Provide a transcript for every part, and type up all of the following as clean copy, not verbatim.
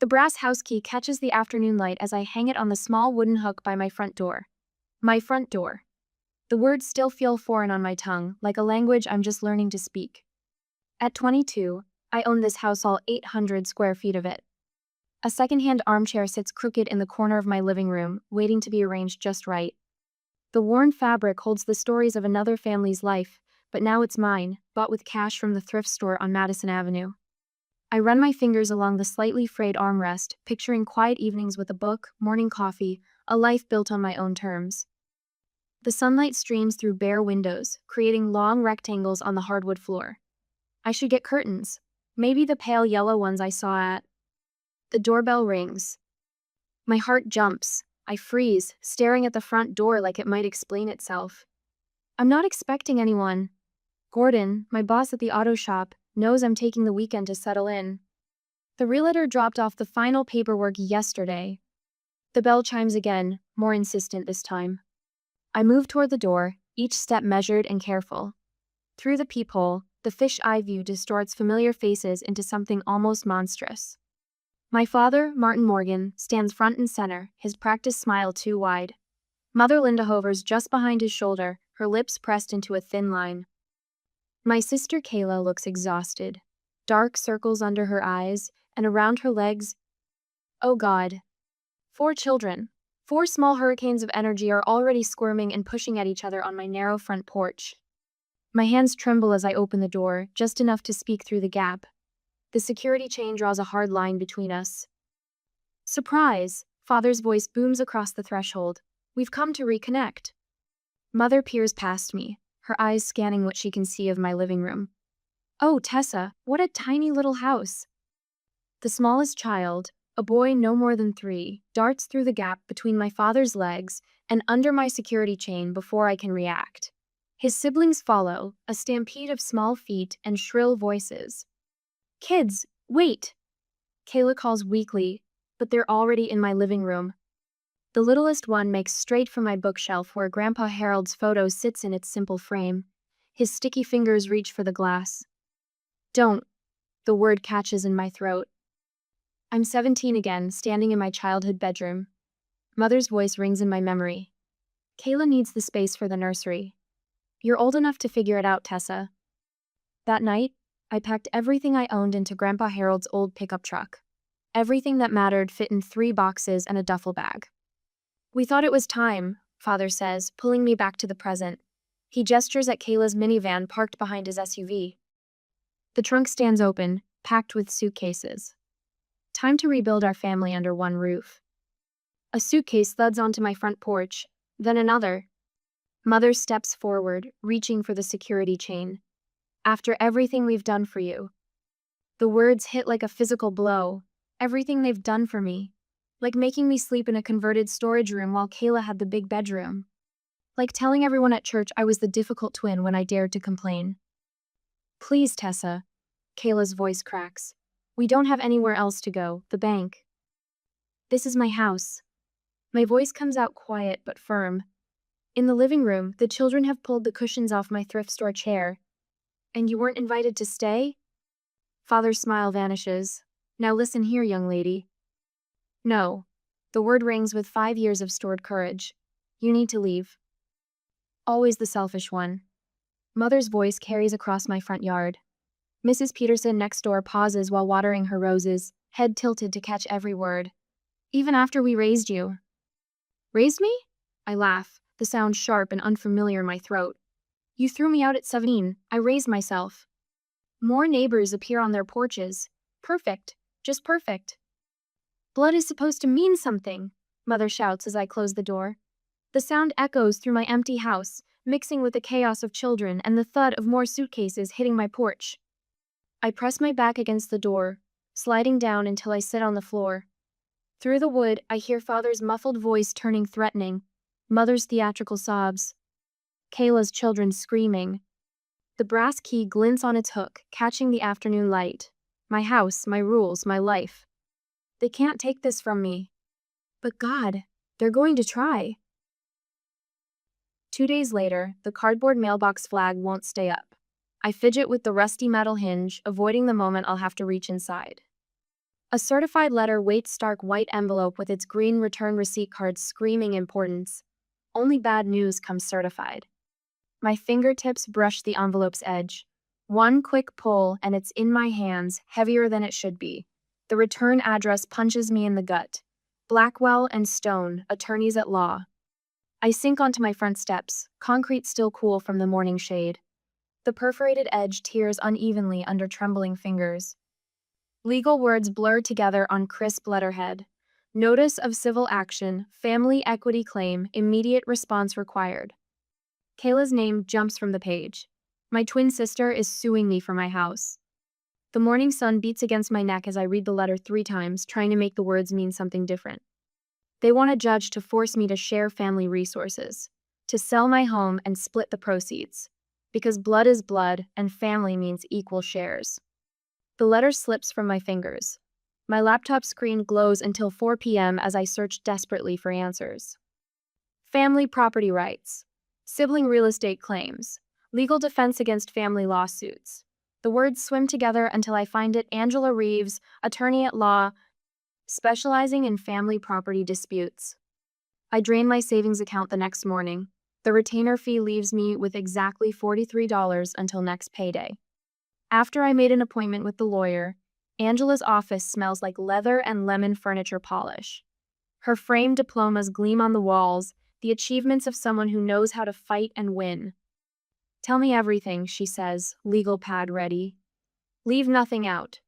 The brass house key catches the afternoon light as I hang it on the small wooden hook by my front door. My front door. The words still feel foreign on my tongue, like a language I'm just learning to speak. At 22, I own this house, all 800 square feet of it. A secondhand armchair sits crooked in the corner of my living room, waiting to be arranged just right. The worn fabric holds the stories of another family's life, but now it's mine, bought with cash from the thrift store on Madison Avenue. I run my fingers along the slightly frayed armrest, picturing quiet evenings with a book, morning coffee, a life built on my own terms. The sunlight streams through bare windows, creating long rectangles on the hardwood floor. I should get curtains, maybe the pale yellow ones I saw at. The doorbell rings. My heart jumps. I freeze, staring at the front door like it might explain itself. I'm not expecting anyone. Gordon, my boss at the auto shop, knows I'm taking the weekend to settle in. The realtor dropped off the final paperwork yesterday. The bell chimes again, more insistent this time. I move toward the door, each step measured and careful. Through the peephole, the fish-eye view distorts familiar faces into something almost monstrous. My father, Martin Morgan, stands front and center, his practiced smile too wide. Mother Linda hovers just behind his shoulder, her lips pressed into a thin line. My sister Kayla looks exhausted. Dark circles under her eyes, and around her legs. Oh God. 4 children. 4 small hurricanes of energy are already squirming and pushing at each other on my narrow front porch. My hands tremble as I open the door, just enough to speak through the gap. The security chain draws a hard line between us. Surprise! Father's voice booms across the threshold. We've come to reconnect. Mother peers past me, her eyes scanning what she can see of my living room. Oh, Tessa, what a tiny little house. The smallest child, a boy no more than 3, darts through the gap between my father's legs and under my security chain before I can react. His siblings follow, a stampede of small feet and shrill voices. Kids, wait! Kayla calls weakly, but they're already in my living room. The littlest one makes straight for my bookshelf where Grandpa Harold's photo sits in its simple frame. His sticky fingers reach for the glass. Don't. The word catches in my throat. I'm 17 again, standing in my childhood bedroom. Mother's voice rings in my memory. Kayla needs the space for the nursery. You're old enough to figure it out, Tessa. That night, I packed everything I owned into Grandpa Harold's old pickup truck. Everything that mattered fit in 3 boxes and a duffel bag. We thought it was time, Father says, pulling me back to the present. He gestures at Kayla's minivan parked behind his SUV. The trunk stands open, packed with suitcases. Time to rebuild our family under one roof. A suitcase thuds onto my front porch, then another. Mother steps forward, reaching for the security chain. After everything we've done for you. The words hit like a physical blow. Everything they've done for me. Like making me sleep in a converted storage room while Kayla had the big bedroom. Like telling everyone at church I was the difficult twin when I dared to complain. Please, Tessa. Kayla's voice cracks. We don't have anywhere else to go, the bank. This is my house. My voice comes out quiet but firm. In the living room, the children have pulled the cushions off my thrift store chair. And you weren't invited to stay? Father's smile vanishes. Now listen here, young lady. No. The word rings with 5 years of stored courage. You need to leave. Always the selfish one. Mother's voice carries across my front yard. Mrs. Peterson next door pauses while watering her roses, head tilted to catch every word. Even after we raised you. Raised me? I laugh, the sound sharp and unfamiliar in my throat. You threw me out at 17. I raised myself. More neighbors appear on their porches. Perfect. Just perfect. Blood is supposed to mean something, Mother shouts as I close the door. The sound echoes through my empty house, mixing with the chaos of children and the thud of more suitcases hitting my porch. I press my back against the door, sliding down until I sit on the floor. Through the wood, I hear Father's muffled voice turning threatening, Mother's theatrical sobs, Kayla's children screaming. The brass key glints on its hook, catching the afternoon light. My house, my rules, my life. They can't take this from me. But God, they're going to try. 2 days later, the cardboard mailbox flag won't stay up. I fidget with the rusty metal hinge, avoiding the moment I'll have to reach inside. A certified letter waits stark white envelope with its green return receipt card screaming importance. Only bad news comes certified. My fingertips brush the envelope's edge. One quick pull and it's in my hands, heavier than it should be. The return address punches me in the gut. Blackwell and Stone, attorneys at law. I sink onto my front steps, concrete still cool from the morning shade. The perforated edge tears unevenly under trembling fingers. Legal words blur together on crisp letterhead. Notice of civil action, family equity claim, immediate response required. Kayla's name jumps from the page. My twin sister is suing me for my house. The morning sun beats against my neck as I read the letter 3 times, trying to make the words mean something different. They want a judge to force me to share family resources, to sell my home and split the proceeds, because blood is blood and family means equal shares. The letter slips from my fingers. My laptop screen glows until 4 p.m. as I search desperately for answers. Family property rights, sibling real estate claims, legal defense against family lawsuits. The words swim together until I find it. Angela Reeves, attorney at law, specializing in family property disputes. I drain my savings account the next morning. The retainer fee leaves me with exactly $43 until next payday. After I made an appointment with the lawyer, Angela's office smells like leather and lemon furniture polish. Her framed diplomas gleam on the walls, the achievements of someone who knows how to fight and win. Tell me everything, she says, legal pad ready. Leave nothing out.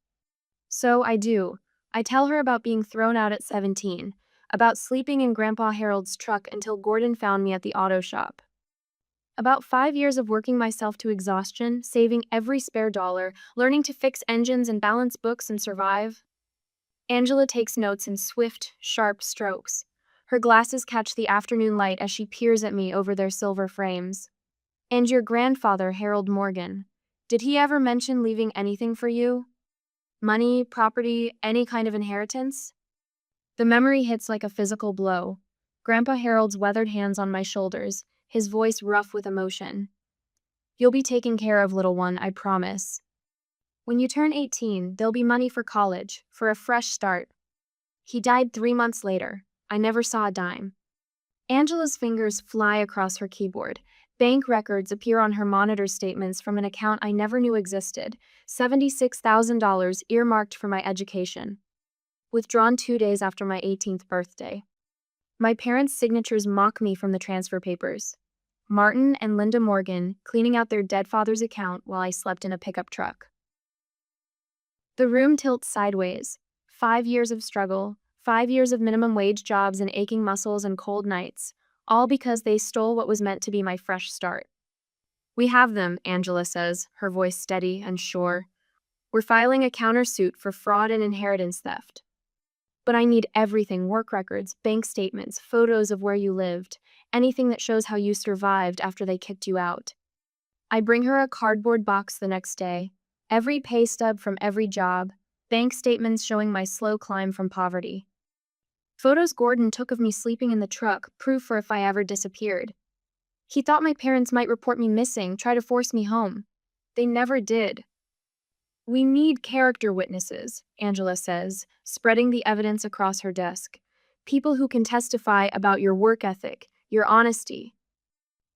So I do. I tell her about being thrown out at 17, about sleeping in Grandpa Harold's truck until Gordon found me at the auto shop. About 5 years of working myself to exhaustion, saving every spare dollar, learning to fix engines and balance books and survive. Angela takes notes in swift, sharp strokes. Her glasses catch the afternoon light as she peers at me over their silver frames. And your grandfather, Harold Morgan, did he ever mention leaving anything for you? Money, property, any kind of inheritance? The memory hits like a physical blow. Grandpa Harold's weathered hands on my shoulders, his voice rough with emotion. You'll be taken care of, little one, I promise. When you turn 18, there'll be money for college, for a fresh start. He died 3 months later. I never saw a dime. Angela's fingers fly across her keyboard. Bank records appear on her monitor statements from an account I never knew existed, $76,000 earmarked for my education. Withdrawn 2 days after my 18th birthday. My parents' signatures mock me from the transfer papers. Martin and Linda Morgan cleaning out their dead father's account while I slept in a pickup truck. The room tilts sideways. 5 years of struggle, 5 years of minimum wage jobs and aching muscles and cold nights, all because they stole what was meant to be my fresh start. We have them, Angela says, her voice steady and sure. We're filing a countersuit for fraud and inheritance theft. But I need everything, work records, bank statements, photos of where you lived, anything that shows how you survived after they kicked you out. I bring her a cardboard box the next day, every pay stub from every job, bank statements showing my slow climb from poverty. Photos Gordon took of me sleeping in the truck, proof for if I ever disappeared. He thought my parents might report me missing, try to force me home. They never did. We need character witnesses, Angela says, spreading the evidence across her desk. People who can testify about your work ethic, your honesty.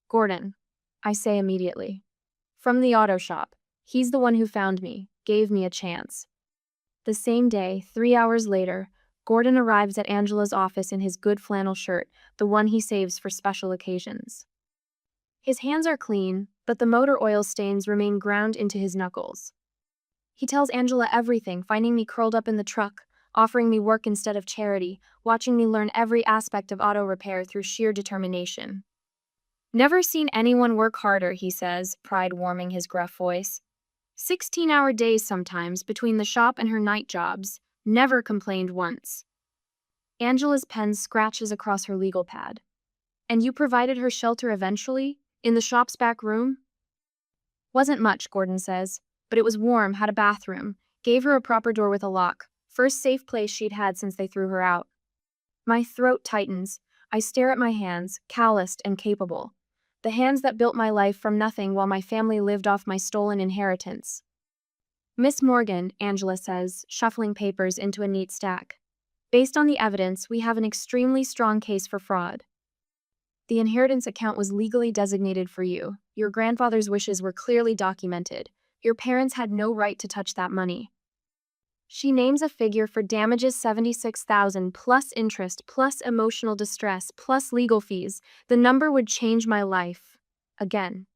Gordon, I say immediately. From the auto shop. He's the one who found me, gave me a chance. The same day, 3 hours later, Gordon arrives at Angela's office in his good flannel shirt, the one he saves for special occasions. His hands are clean, but the motor oil stains remain ground into his knuckles. He tells Angela everything, finding me curled up in the truck, offering me work instead of charity, watching me learn every aspect of auto repair through sheer determination. Never seen anyone work harder, he says, pride warming his gruff voice. 16-hour days sometimes between the shop and her night jobs. Never complained once. Angela's pen scratches across her legal pad. And you provided her shelter eventually? In the shop's back room? Wasn't much, Gordon says. But it was warm, had a bathroom, gave her a proper door with a lock, first safe place she'd had since they threw her out. My throat tightens. I stare at my hands, calloused and capable. The hands that built my life from nothing while my family lived off my stolen inheritance. Miss Morgan, Angela says, shuffling papers into a neat stack. Based on the evidence, we have an extremely strong case for fraud. The inheritance account was legally designated for you. Your grandfather's wishes were clearly documented. Your parents had no right to touch that money. She names a figure for damages: $76,000 plus interest plus emotional distress plus legal fees. The number would change my life. Again.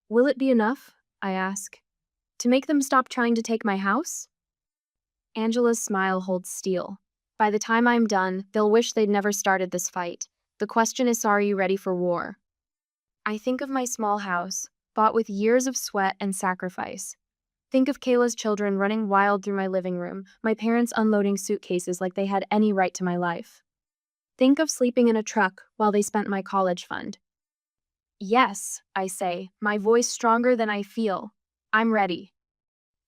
Will it be enough? I ask. To make them stop trying to take my house? Angela's smile holds steel. By the time I'm done, they'll wish they'd never started this fight. The question is, are you ready for war? I think of my small house, bought with years of sweat and sacrifice. Think of Kayla's children running wild through my living room, my parents unloading suitcases like they had any right to my life. Think of sleeping in a truck while they spent my college fund. Yes, I say, my voice stronger than I feel. I'm ready.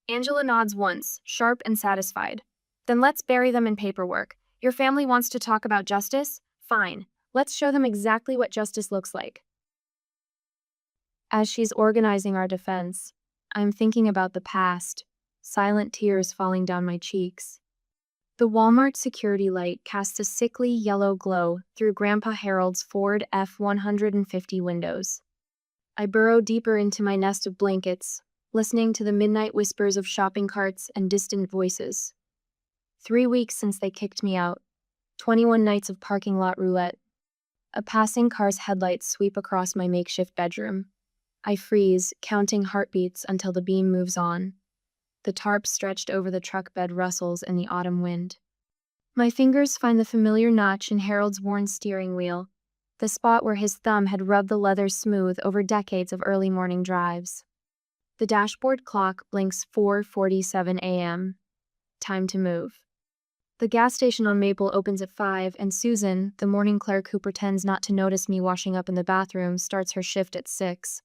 Angela nods once, sharp and satisfied. Then let's bury them in paperwork. Your family wants to talk about justice? Fine. Let's show them exactly what justice looks like. As she's organizing our defense, I'm thinking about the past, silent tears falling down my cheeks. The Walmart security light casts a sickly yellow glow through Grandpa Harold's Ford F-150 windows. I burrow deeper into my nest of blankets, listening to the midnight whispers of shopping carts and distant voices. 3 weeks since they kicked me out. 21 nights of parking lot roulette. A passing car's headlights sweep across my makeshift bedroom. I freeze, counting heartbeats until the beam moves on. The tarp stretched over the truck bed rustles in the autumn wind. My fingers find the familiar notch in Harold's worn steering wheel, the spot where his thumb had rubbed the leather smooth over decades of early morning drives. The dashboard clock blinks 4:47 a.m. Time to move. The gas station on Maple opens at 5, and Susan, the morning clerk who pretends not to notice me washing up in the bathroom, starts her shift at 6.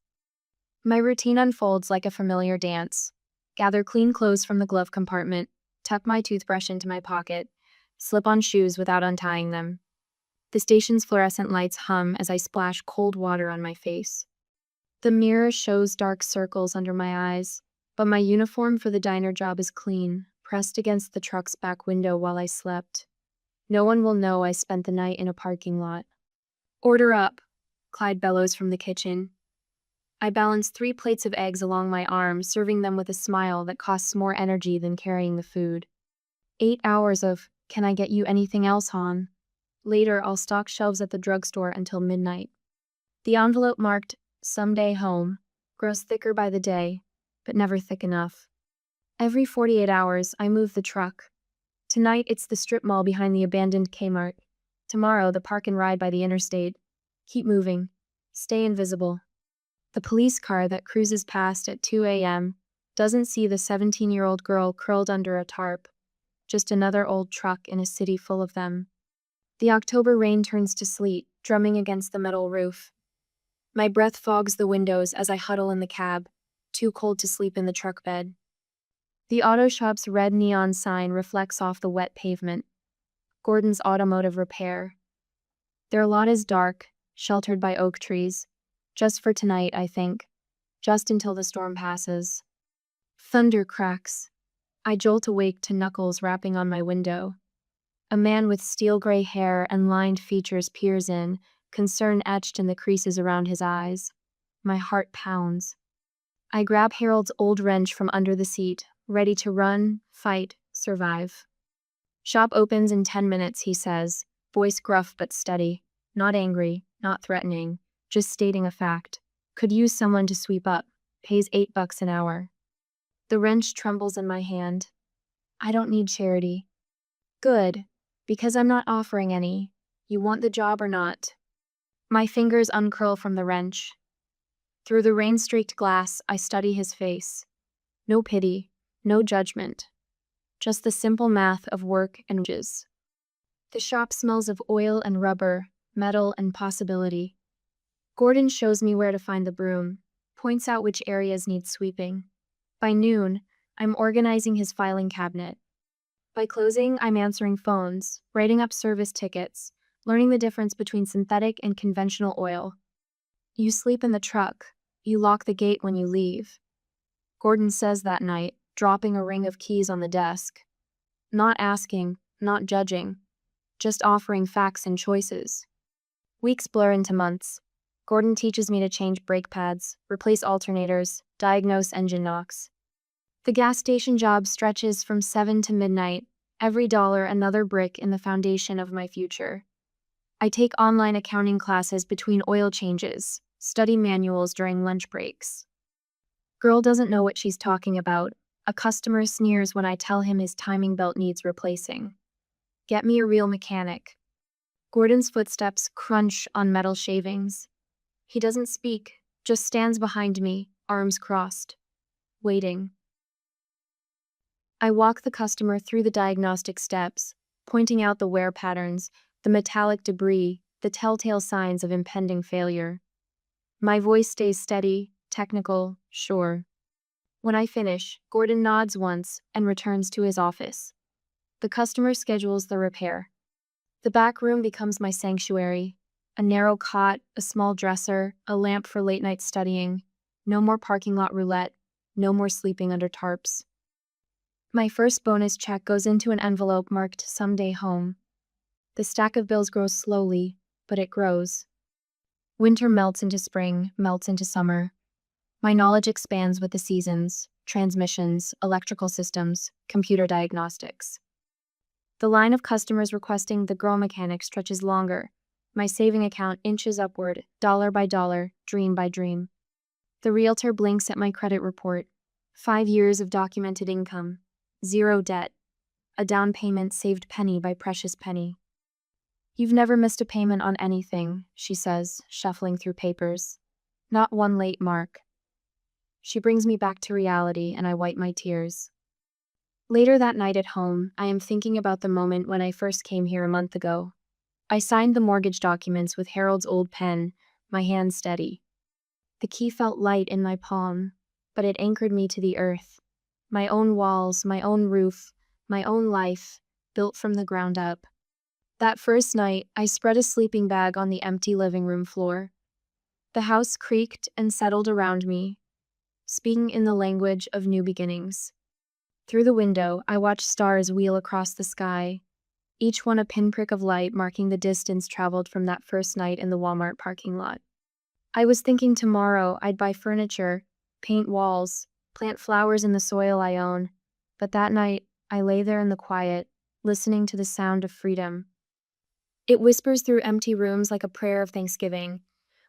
My routine unfolds like a familiar dance. Gather clean clothes from the glove compartment, tuck my toothbrush into my pocket, slip on shoes without untying them. The station's fluorescent lights hum as I splash cold water on my face. The mirror shows dark circles under my eyes, but my uniform for the diner job is clean, pressed against the truck's back window while I slept. No one will know I spent the night in a parking lot. Order up, Clyde bellows from the kitchen. I balance 3 plates of eggs along my arm, serving them with a smile that costs more energy than carrying the food. 8 hours of, "Can I get you anything else, hon?" Later, I'll stock shelves at the drugstore until midnight. The envelope marked, "Someday home," grows thicker by the day, but never thick enough. Every 48 hours, I move the truck. Tonight, it's the strip mall behind the abandoned Kmart. Tomorrow, the park and ride by the interstate. Keep moving. Stay invisible. The police car that cruises past at 2 a.m. doesn't see the 17-year-old girl curled under a tarp, just another old truck in a city full of them. The October rain turns to sleet, drumming against the metal roof. My breath fogs the windows as I huddle in the cab, too cold to sleep in the truck bed. The auto shop's red neon sign reflects off the wet pavement. Gordon's Automotive Repair. Their lot is dark, sheltered by oak trees. Just for tonight, I think. Just until the storm passes. Thunder cracks. I jolt awake to knuckles rapping on my window. A man with steel gray hair and lined features peers in, concern etched in the creases around his eyes. My heart pounds. I grab Harold's old wrench from under the seat, ready to run, fight, survive. Shop opens in 10 minutes, he says, voice gruff but steady. Not angry, not threatening. Just stating a fact. Could use someone to sweep up. Pays $8 an hour. The wrench trembles in my hand. I don't need charity. Good, because I'm not offering any. You want the job or not? My fingers uncurl from the wrench. Through the rain-streaked glass, I study his face. No pity, no judgment. Just the simple math of work and wages. The shop smells of oil and rubber, metal and possibility. Gordon shows me where to find the broom, points out which areas need sweeping. By noon, I'm organizing his filing cabinet. By closing, I'm answering phones, writing up service tickets, learning the difference between synthetic and conventional oil. You sleep in the truck. You lock the gate when you leave. Gordon says that night, dropping a ring of keys on the desk. Not asking, not judging, just offering facts and choices. Weeks blur into months. Gordon teaches me to change brake pads, replace alternators, diagnose engine knocks. The gas station job stretches from 7 to midnight, every dollar another brick in the foundation of my future. I take online accounting classes between oil changes, study manuals during lunch breaks. Girl doesn't know what she's talking about. A customer sneers when I tell him his timing belt needs replacing. Get me a real mechanic. Gordon's footsteps crunch on metal shavings. He doesn't speak, just stands behind me, arms crossed, waiting. I walk the customer through the diagnostic steps, pointing out the wear patterns, the metallic debris, the telltale signs of impending failure. My voice stays steady, technical, sure. When I finish, Gordon nods once and returns to his office. The customer schedules the repair. The back room becomes my sanctuary. A narrow cot, a small dresser, a lamp for late-night studying. No more parking lot roulette. No more sleeping under tarps. My first bonus check goes into an envelope marked "Someday Home." The stack of bills grows slowly, but it grows. Winter melts into spring, melts into summer. My knowledge expands with the seasons, transmissions, electrical systems, computer diagnostics. The line of customers requesting the girl mechanic stretches longer. My saving account inches upward, dollar by dollar, dream by dream. The realtor blinks at my credit report. 5 years of documented income. 0 debt. A down payment saved penny by precious penny. You've never missed a payment on anything, she says, shuffling through papers. Not one late mark. She brings me back to reality, and I wipe my tears. Later that night at home, I am thinking about the moment when I first came here a month ago. I signed the mortgage documents with Harold's old pen, my hand steady. The key felt light in my palm, but it anchored me to the earth. My own walls, my own roof, my own life, built from the ground up. That first night, I spread a sleeping bag on the empty living room floor. The house creaked and settled around me, speaking in the language of new beginnings. Through the window, I watched stars wheel across the sky, each one a pinprick of light marking the distance traveled from that first night in the Walmart parking lot. I was thinking tomorrow I'd buy furniture, paint walls, plant flowers in the soil I own, but that night I lay there in the quiet, listening to the sound of freedom. It whispers through empty rooms like a prayer of thanksgiving,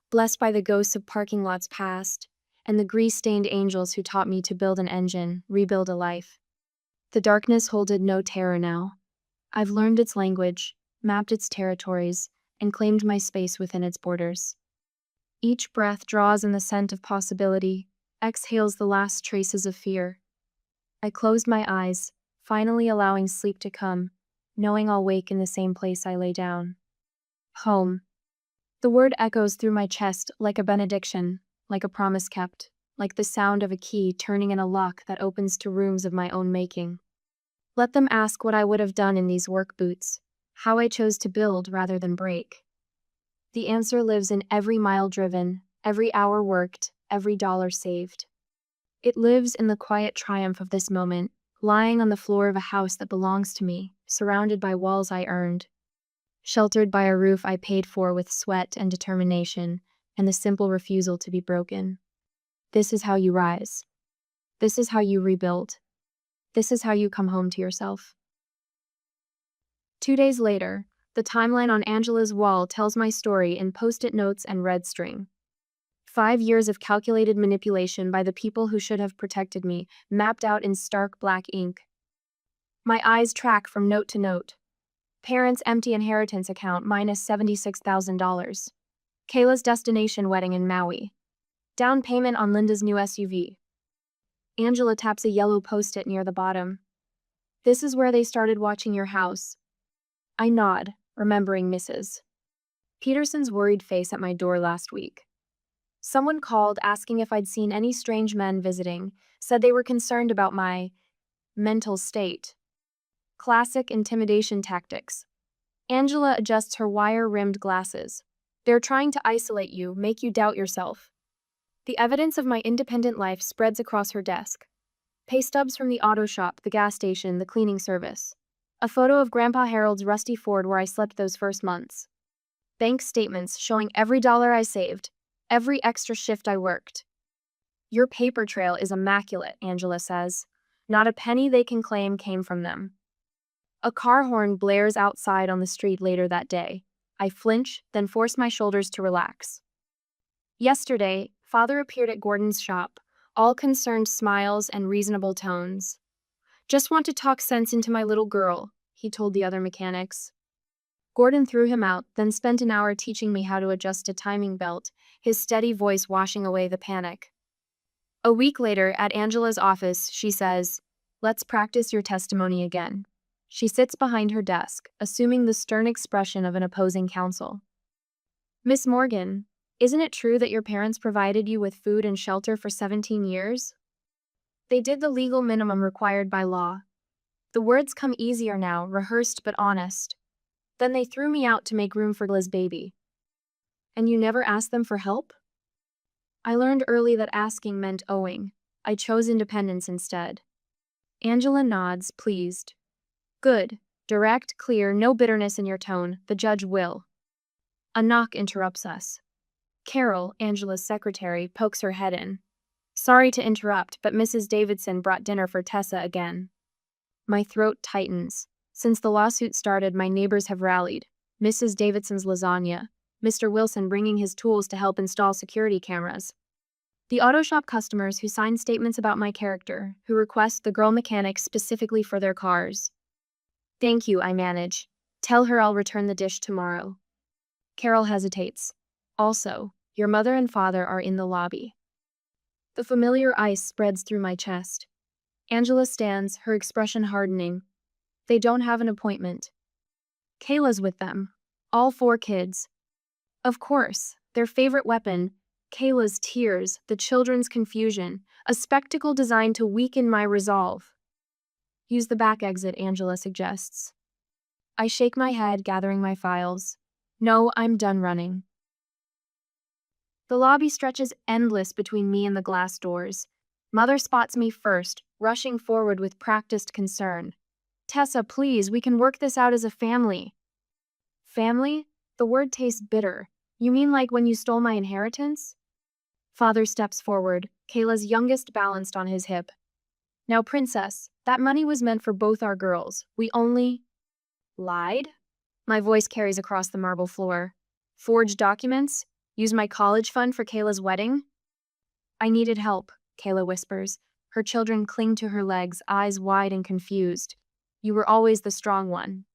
blessed by the ghosts of parking lots past, and the grease-stained angels who taught me to build an engine, rebuild a life. The darkness holded no terror now. I've learned its language, mapped its territories, and claimed my space within its borders. Each breath draws in the scent of possibility, exhales the last traces of fear. I closed my eyes, finally allowing sleep to come, knowing I'll wake in the same place I lay down. Home. The word echoes through my chest like a benediction, like a promise kept, like the sound of a key turning in a lock that opens to rooms of my own making. Let them ask what I would have done in these work boots, how I chose to build rather than break. The answer lives in every mile driven, every hour worked, every dollar saved. It lives in the quiet triumph of this moment, lying on the floor of a house that belongs to me, surrounded by walls I earned, sheltered by a roof I paid for with sweat and determination, and the simple refusal to be broken. This is how you rise. This is how you rebuild. This is how you come home to yourself. 2 days later, the timeline on Angela's wall tells my story in post-it notes and red string. 5 years of calculated manipulation by the people who should have protected me, mapped out in stark black ink. My eyes track from note to note. Parents' empty inheritance account minus $76,000. Kayla's destination wedding in Maui. Down payment on Linda's new SUV. Angela taps a yellow post-it near the bottom. This is where they started watching your house. I nod, remembering Mrs. Peterson's worried face at my door last week. Someone called asking if I'd seen any strange men visiting, said they were concerned about my mental state. Classic intimidation tactics. Angela adjusts her wire-rimmed glasses. They're trying to isolate you, make you doubt yourself. The evidence of my independent life spreads across her desk. Pay stubs from the auto shop, the gas station, the cleaning service. A photo of Grandpa Harold's rusty Ford where I slept those first months. Bank statements showing every dollar I saved, every extra shift I worked. Your paper trail is immaculate, Angela says. Not a penny they can claim came from them. A car horn blares outside on the street later that day. I flinch, then force my shoulders to relax. Yesterday, Father appeared at Gordon's shop, all concerned smiles and reasonable tones. Just want to talk sense into my little girl, he told the other mechanics. Gordon threw him out, then spent an hour teaching me how to adjust a timing belt, his steady voice washing away the panic. A week later, at Angela's office, she says, "Let's practice your testimony again." She sits behind her desk, assuming the stern expression of an opposing counsel. "Miss Morgan, isn't it true that your parents provided you with food and shelter for 17 years? They did the legal minimum required by law." The words come easier now, rehearsed but honest. "Then they threw me out to make room for Liz baby." "And you never asked them for help?" "I learned early that asking meant owing. I chose independence instead." Angela nods, pleased. "Good. Direct, clear, no bitterness in your tone. The judge will." A knock interrupts us. Carol, Angela's secretary, pokes her head in. "Sorry to interrupt, but Mrs. Davidson brought dinner for Tessa again." My throat tightens. Since the lawsuit started, my neighbors have rallied. Mrs. Davidson's lasagna, Mr. Wilson bringing his tools to help install security cameras. The auto shop customers who sign statements about my character, who request the girl mechanics specifically for their cars. "Thank you," I manage. "Tell her I'll return the dish tomorrow." Carol hesitates. "Also, your mother and father are in the lobby." The familiar ice spreads through my chest. Angela stands, her expression hardening. "They don't have an appointment." "Kayla's with them. All 4 kids." Of course, their favorite weapon, Kayla's tears, the children's confusion, a spectacle designed to weaken my resolve. "Use the back exit," Angela suggests. I shake my head, gathering my files. "No, I'm done running." The lobby stretches endless between me and the glass doors. Mother spots me first, rushing forward with practiced concern. "Tessa, please, we can work this out as a family." "Family?" The word tastes bitter. "You mean like when you stole my inheritance?" Father steps forward, Kayla's youngest balanced on his hip. "Now, princess, that money was meant for both our girls. We only..." "Lied?" My voice carries across the marble floor. "Forged documents? Use my college fund for Kayla's wedding?" "I needed help," Kayla whispers. Her children cling to her legs, eyes wide and confused. "You were always the strong one."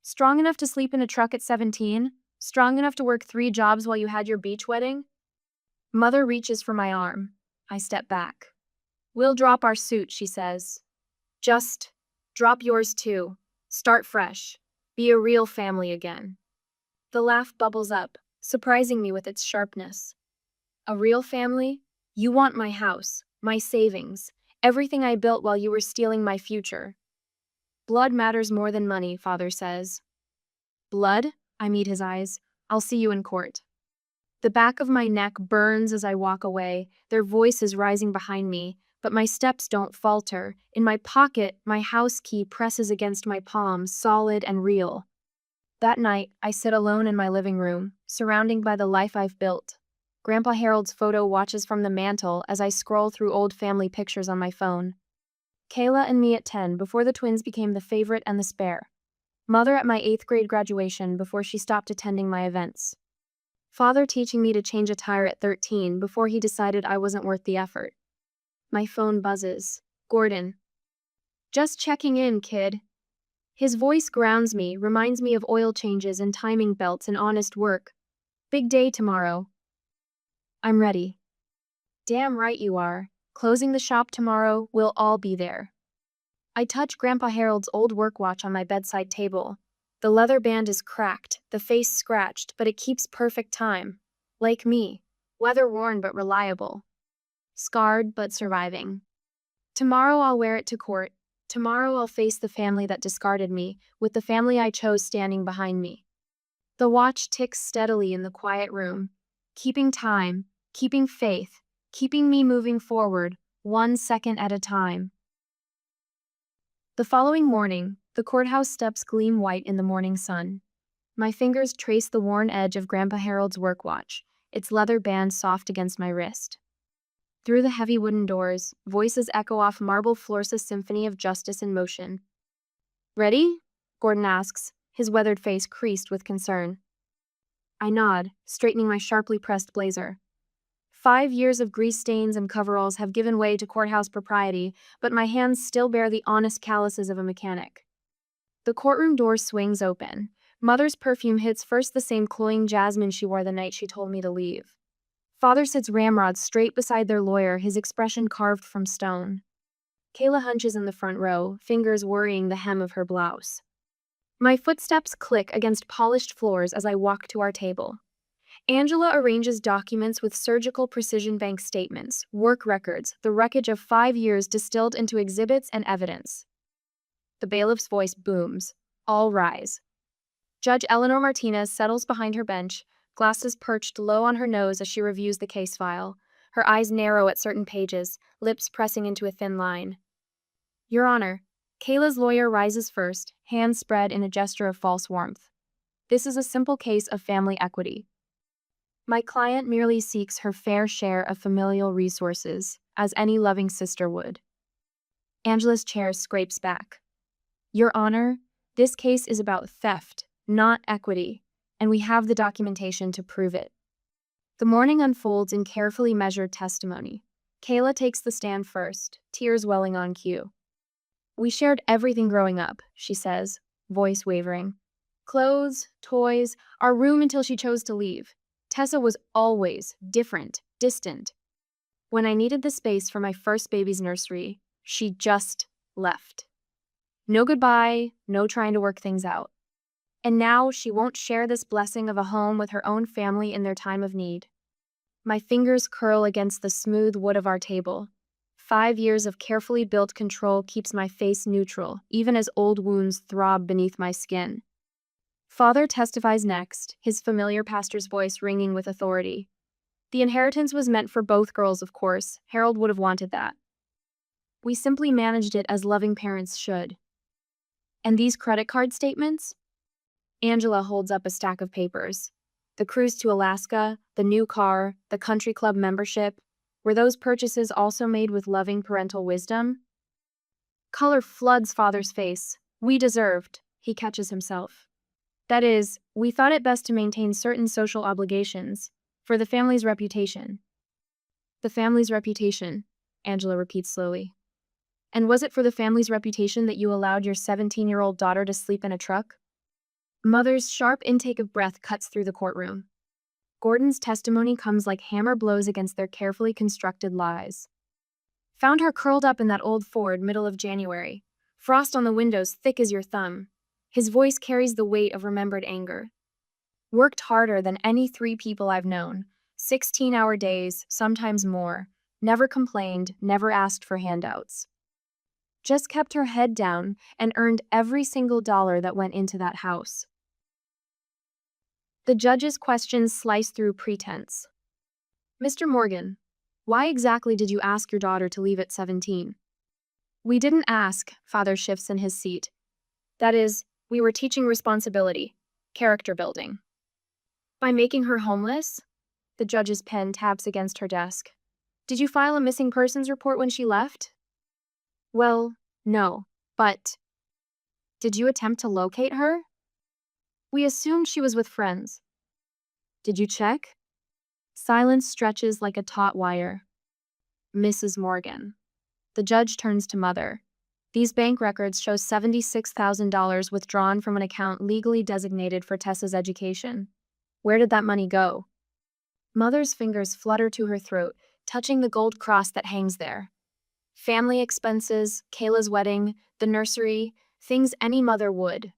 "Strong enough to sleep in a truck at 17? Strong enough to work 3 jobs while you had your beach wedding?" Mother reaches for my arm. I step back. "We'll drop our suit," she says. "Just drop yours too. Start fresh. Be a real family again." The laugh bubbles up, surprising me with its sharpness. "A real family? You want my house, my savings, everything I built while you were stealing my future." "Blood matters more than money," Father says. "Blood?" I meet his eyes. "I'll see you in court." The back of my neck burns as I walk away, their voices rising behind me, but my steps don't falter. In my pocket, my house key presses against my palm, solid and real. That night, I sit alone in my living room, surrounded by the life I've built. Grandpa Harold's photo watches from the mantle as I scroll through old family pictures on my phone. Kayla and me at 10, before the twins became the favorite and the spare. Mother at my 8th grade graduation before she stopped attending my events. Father teaching me to change a tire at 13 before he decided I wasn't worth the effort. My phone buzzes. "Gordon." "Just checking in, kid." His voice grounds me, reminds me of oil changes and timing belts and honest work. "Big day tomorrow." I'm ready. "Damn right you are. Closing the shop tomorrow, we'll all be there." I touch Grandpa Harold's old work watch on my bedside table. The leather band is cracked, the face scratched, but it keeps perfect time. Like me, weather-worn but reliable. Scarred but surviving. Tomorrow I'll wear it to court. Tomorrow I'll face the family that discarded me, with the family I chose standing behind me. The watch ticks steadily in the quiet room, keeping time, keeping faith, keeping me moving forward, 1 second at a time. The following morning, the courthouse steps gleam white in the morning sun. My fingers trace the worn edge of Grandpa Harold's work watch, its leather band soft against my wrist. Through the heavy wooden doors, voices echo off marble floor's symphony of justice in motion. "Ready?" Gordon asks, his weathered face creased with concern. I nod, straightening my sharply pressed blazer. 5 years of grease stains and coveralls have given way to courthouse propriety, but my hands still bear the honest calluses of a mechanic. The courtroom door swings open. Mother's perfume hits first the same cloying jasmine she wore the night she told me to leave. Father sits ramrod straight beside their lawyer, his expression carved from stone. Kayla hunches in the front row, fingers worrying the hem of her blouse. My footsteps click against polished floors as I walk to our table. Angela arranges documents with surgical precision, bank statements, work records, the wreckage of 5 years distilled into exhibits and evidence. The bailiff's voice booms. All rise. Judge Eleanor Martinez settles behind her bench, glasses perched low on her nose as she reviews the case file. Her eyes narrow at certain pages, lips pressing into a thin line. Your Honor, Kayla's lawyer rises first, hands spread in a gesture of false warmth. This is a simple case of family equity. My client merely seeks her fair share of familial resources, as any loving sister would. Angela's chair scrapes back. Your Honor, this case is about theft, not equity, and we have the documentation to prove it. The morning unfolds in carefully measured testimony. Kayla takes the stand first, tears welling on cue. We shared everything growing up, she says, voice wavering. Clothes, toys, our room until she chose to leave. Tessa was always different, distant. When I needed the space for my first baby's nursery, she just left. No goodbye, no trying to work things out. And now she won't share this blessing of a home with her own family in their time of need. My fingers curl against the smooth wood of our table. 5 years of carefully built control keeps my face neutral, even as old wounds throb beneath my skin. Father testifies next, his familiar pastor's voice ringing with authority. The inheritance was meant for both girls, of course. Harold would have wanted that. We simply managed it as loving parents should. And these credit card statements? Angela holds up a stack of papers. The cruise to Alaska, the new car, the country club membership. Were those purchases also made with loving parental wisdom? Color floods Father's face. We deserved, he catches himself. That is, we thought it best to maintain certain social obligations, for the family's reputation. The family's reputation, Angela repeats slowly. And was it for the family's reputation that you allowed your 17-year-old daughter to sleep in a truck? Mother's sharp intake of breath cuts through the courtroom. Gordon's testimony comes like hammer blows against their carefully constructed lies. Found her curled up in that old Ford middle of January. Frost on the windows thick as your thumb. His voice carries the weight of remembered anger. Worked harder than any 3 people I've known. 16-hour days, sometimes more. Never complained, never asked for handouts. Just kept her head down and earned every single dollar that went into that house. The judge's questions slice through pretense. Mr. Morgan, why exactly did you ask your daughter to leave at 17? We didn't ask, Father shifts in his seat. That is, we were teaching responsibility, character building. By making her homeless? The judge's pen taps against her desk. Did you file a missing persons report when she left? Well, no, but... Did you attempt to locate her? We assumed she was with friends. Did you check? Silence stretches like a taut wire. Mrs. Morgan. The judge turns to Mother. These bank records show $76,000 withdrawn from an account legally designated for Tessa's education. Where did that money go? Mother's fingers flutter to her throat, touching the gold cross that hangs there. Family expenses, Kayla's wedding, the nursery, things any mother would.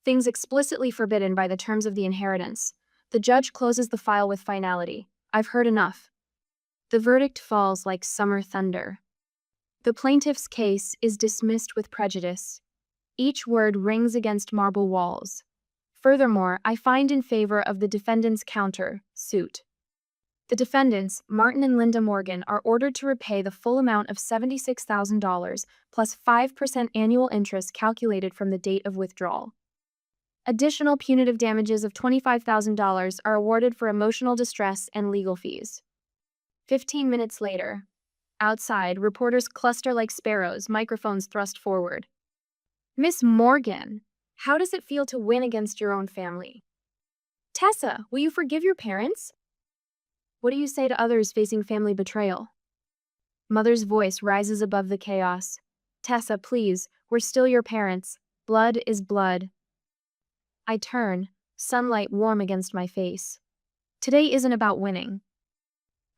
Things explicitly forbidden by the terms of the inheritance. The judge closes the file with finality. I've heard enough. The verdict falls like summer thunder. The plaintiff's case is dismissed with prejudice. Each word rings against marble walls. Furthermore, I find in favor of the defendant's counter suit. The defendants, Martin and Linda Morgan, are ordered to repay the full amount of $76,000 plus 5% annual interest calculated from the date of withdrawal. Additional punitive damages of $25,000 are awarded for emotional distress and legal fees. 15 minutes later, outside, reporters cluster like sparrows, microphones thrust forward. Miss Morgan, how does it feel to win against your own family? Tessa, will you forgive your parents? What do you say to others facing family betrayal? Mother's voice rises above the chaos. Tessa, please, we're still your parents. Blood is blood. I turn, sunlight warm against my face. Today isn't about winning.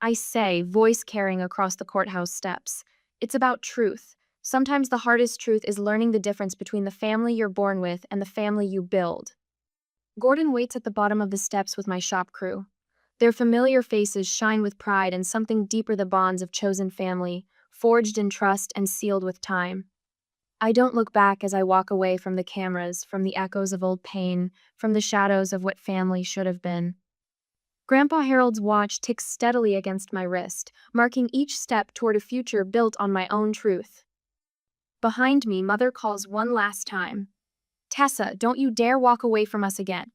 I say, voice carrying across the courthouse steps. It's about truth. Sometimes the hardest truth is learning the difference between the family you're born with and the family you build. Gordon waits at the bottom of the steps with my shop crew. Their familiar faces shine with pride and something deeper, the bonds of chosen family, forged in trust and sealed with time. I don't look back as I walk away from the cameras, from the echoes of old pain, from the shadows of what family should have been. Grandpa Harold's watch ticks steadily against my wrist, marking each step toward a future built on my own truth. Behind me, Mother calls one last time. Tessa, don't you dare walk away from us again.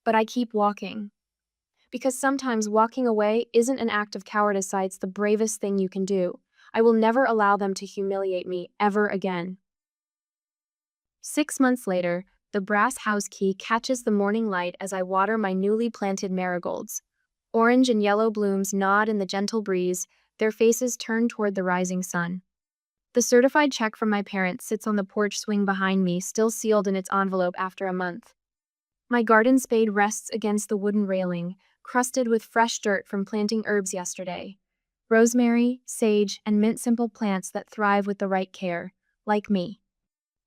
But I keep walking. Because sometimes walking away isn't an act of cowardice, it's the bravest thing you can do. I will never allow them to humiliate me ever again. 6 months later, the brass house key catches the morning light as I water my newly planted marigolds. Orange and yellow blooms nod in the gentle breeze, their faces turned toward the rising sun. The certified check from my parents sits on the porch swing behind me, still sealed in its envelope after a month. My garden spade rests against the wooden railing, crusted with fresh dirt from planting herbs yesterday. Rosemary, sage, and mint, simple plants that thrive with the right care, like me.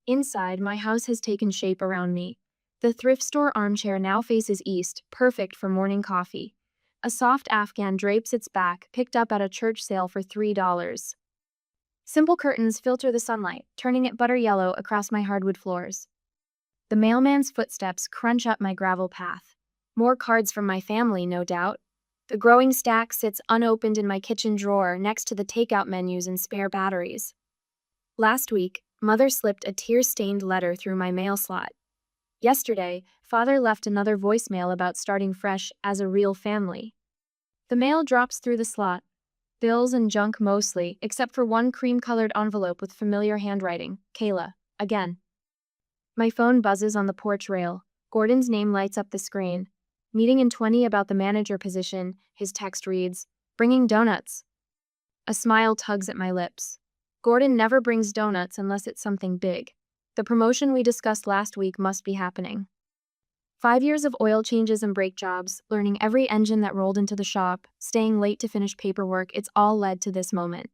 Inside, my house has taken shape around me. The thrift store armchair now faces east, perfect for morning coffee. A soft Afghan drapes its back, picked up at a church sale for $3. Simple curtains filter the sunlight, turning it butter yellow across my hardwood floors. The mailman's footsteps crunch up my gravel path. More cards from my family, no doubt. The growing stack sits unopened in my kitchen drawer next to the takeout menus and spare batteries. Last week, Mother slipped a tear-stained letter through my mail slot. Yesterday, Father left another voicemail about starting fresh as a real family. The mail drops through the slot. Bills and junk mostly, except for one cream-colored envelope with familiar handwriting. Kayla, again. My phone buzzes on the porch rail. Gordon's name lights up the screen. Meeting in 20 about the manager position, his text reads, "Bringing donuts." A smile tugs at my lips. Gordon never brings donuts unless it's something big. The promotion we discussed last week must be happening. 5 years of oil changes and brake jobs, learning every engine that rolled into the shop, staying late to finish paperwork, it's all led to this moment.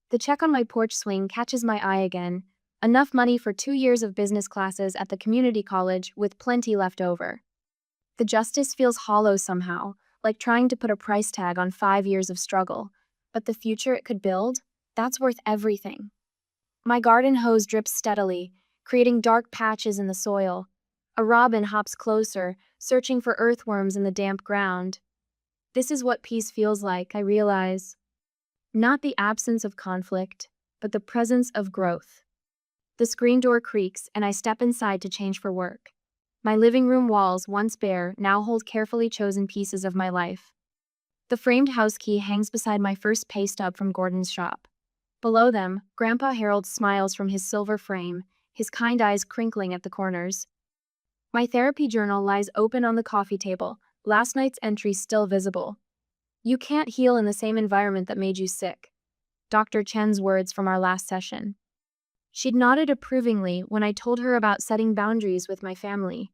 The check on my porch swing catches my eye again. Enough money for 2 years of business classes at the community college with plenty left over. The justice feels hollow somehow, like trying to put a price tag on 5 years of struggle. But the future it could build, that's worth everything. My garden hose drips steadily, creating dark patches in the soil. A robin hops closer, searching for earthworms in the damp ground. This is what peace feels like, I realize. Not the absence of conflict, but the presence of growth. The screen door creaks, and I step inside to change for work. My living room walls, once bare, now hold carefully chosen pieces of my life. The framed house key hangs beside my first pay stub from Gordon's shop. Below them, Grandpa Harold smiles from his silver frame, his kind eyes crinkling at the corners. My therapy journal lies open on the coffee table, last night's entry still visible. "You can't heal in the same environment that made you sick." Dr. Chen's words from our last session. She'd nodded approvingly when I told her about setting boundaries with my family.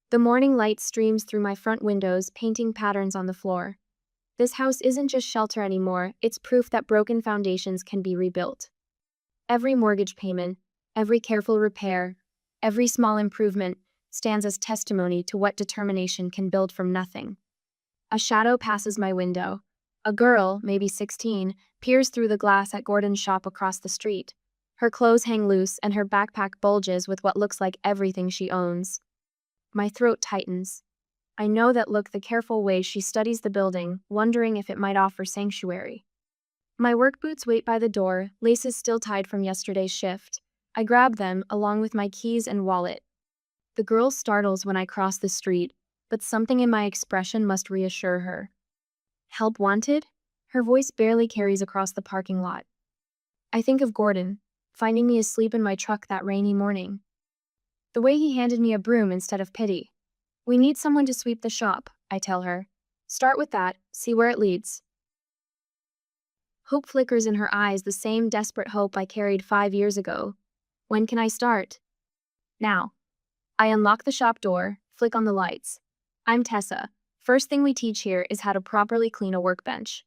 The morning light streams through my front windows, painting patterns on the floor. This house isn't just shelter anymore, it's proof that broken foundations can be rebuilt. Every mortgage payment, every careful repair, every small improvement stands as testimony to what determination can build from nothing. A shadow passes my window. A girl, maybe 16, peers through the glass at Gordon's shop across the street. Her clothes hang loose and her backpack bulges with what looks like everything she owns. My throat tightens. I know that look, the careful way she studies the building, wondering if it might offer sanctuary. My work boots wait by the door, laces still tied from yesterday's shift. I grab them, along with my keys and wallet. The girl startles when I cross the street, but something in my expression must reassure her. Help wanted? Her voice barely carries across the parking lot. I think of Gordon, finding me asleep in my truck that rainy morning. The way he handed me a broom instead of pity. We need someone to sweep the shop, I tell her. Start with that, see where it leads. Hope flickers in her eyes, the same desperate hope I carried 5 years ago. When can I start? Now. I unlock the shop door, flick on the lights. I'm Tessa. First thing we teach here is how to properly clean a workbench.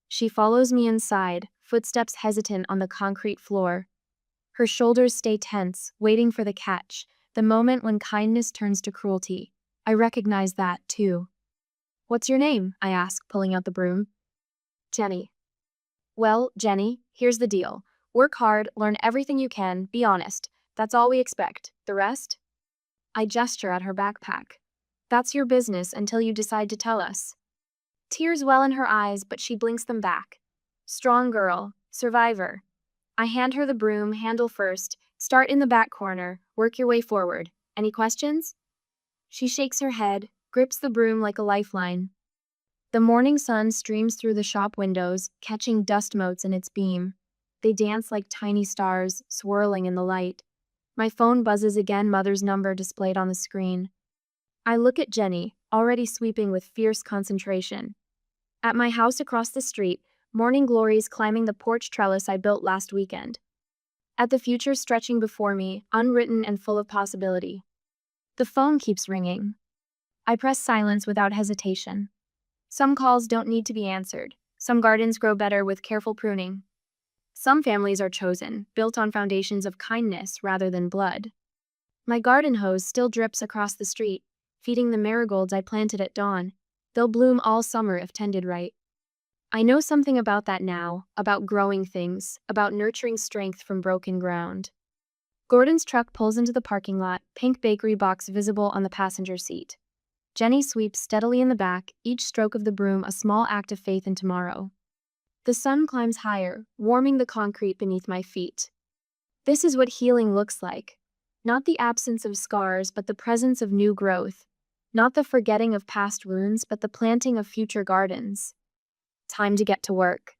She follows me inside, footsteps hesitant on the concrete floor. Her shoulders stay tense, waiting for the catch, the moment when kindness turns to cruelty. I recognize that, too. What's your name? I ask, pulling out the broom. Jenny. Well, Jenny, here's the deal. Work hard, learn everything you can, be honest. That's all we expect. The rest? I gesture at her backpack. That's your business until you decide to tell us. Tears well in her eyes, but she blinks them back. Strong girl, survivor. I hand her the broom, handle first. Start in the back corner, work your way forward. Any questions? She shakes her head, grips the broom like a lifeline. The morning sun streams through the shop windows, catching dust motes in its beam. They dance like tiny stars, swirling in the light. My phone buzzes again, mother's number displayed on the screen. I look at Jenny, already sweeping with fierce concentration. At my house across the street, morning glories climbing the porch trellis I built last weekend. At the future stretching before me, unwritten and full of possibility. The phone keeps ringing. I press silence without hesitation. Some calls don't need to be answered. Some gardens grow better with careful pruning. Some families are chosen, built on foundations of kindness rather than blood. My garden hose still drips across the street, feeding the marigolds I planted at dawn. They'll bloom all summer if tended right. I know something about that now, about growing things, about nurturing strength from broken ground. Gordon's truck pulls into the parking lot, pink bakery box visible on the passenger seat. Jenny sweeps steadily in the back, each stroke of the broom a small act of faith in tomorrow. The sun climbs higher, warming the concrete beneath my feet. This is what healing looks like. Not the absence of scars, but the presence of new growth. Not the forgetting of past wounds, but the planting of future gardens. Time to get to work.